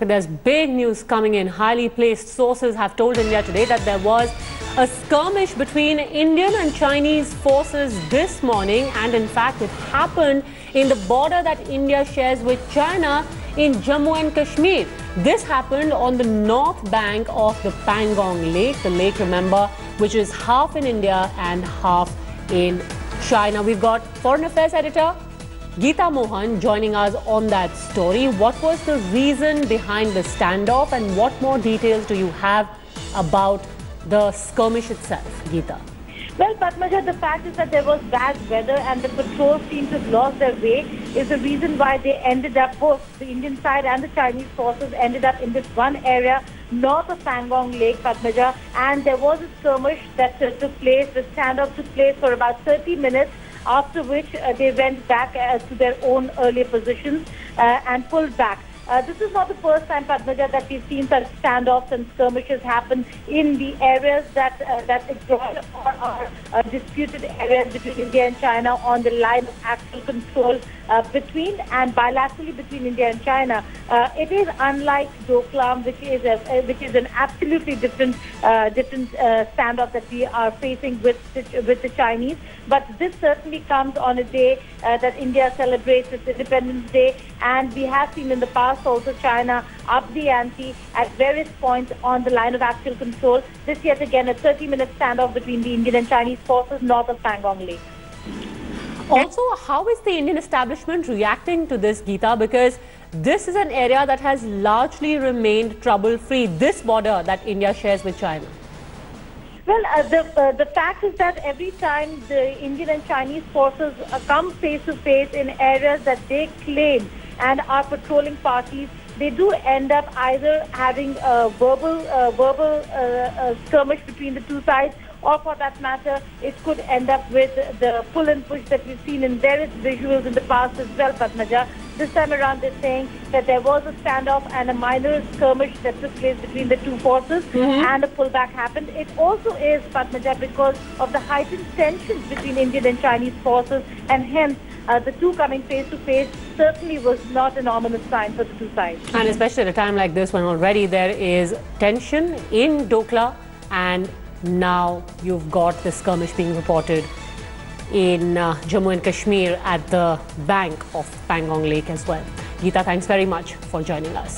Okay, there's big news coming in. Highly placed sources have told India today that there was a skirmish between Indian and Chinese forces this morning, and in fact it happened in the border that India shares with China in Jammu and Kashmir. This happened on the north bank of the Pangong lake, the lake, remember, which is half in India and half in China. We've got Foreign Affairs Editor Geeta Mohan joining us on that story. What was the reason behind the standoff, and what more details do you have about the skirmish itself, Geeta? Well, Padmaja, the fact is that there was bad weather and the patrol seemed to have lost their way is the reason why they ended up, both the Indian side and the Chinese forces ended up in this one area north of Pangong Lake, Padmaja, and there was a skirmish that took place. The standoff took place for about 30 minutes, after which they went back to their own earlier positions and pulled back. This is not the first time, Padmaja, that we've seen such standoffs and skirmishes happen in the areas that are disputed areas between India and China on the line of actual control between and bilaterally between India and China. It is unlike Doklam, which is an absolutely different standoff that we are facing with the Chinese. But this certainly comes on a day that India celebrates its Independence Day, and we have seen in the past also China up the ante at various points on the line of actual control. This yet again a 30-minute standoff between the Indian and Chinese forces north of Pangong Lake. Also, how is the Indian establishment reacting to this, Geeta? Because this is an area that has largely remained trouble-free, this border that India shares with China. Well, the fact is that every time the Indian and Chinese forces come face to face in areas that they claim and are patrolling parties, they do end up either having a verbal skirmish between the two sides, or for that matter, it could end up with the pull and push that we've seen in various visuals in the past as well, Padmaja. This time around, they're saying that there was a standoff and a minor skirmish that took place between the two forces, and a pullback happened. It also is, Padmaja, because of the heightened tensions between Indian and Chinese forces, and hence the two coming face to face certainly was not an ominous sign for the two sides. And especially at a time like this, when already there is tension in Doklam, and now you've got the skirmish being reported in Jammu and Kashmir at the bank of Pangong Lake as well. Geeta, thanks very much for joining us.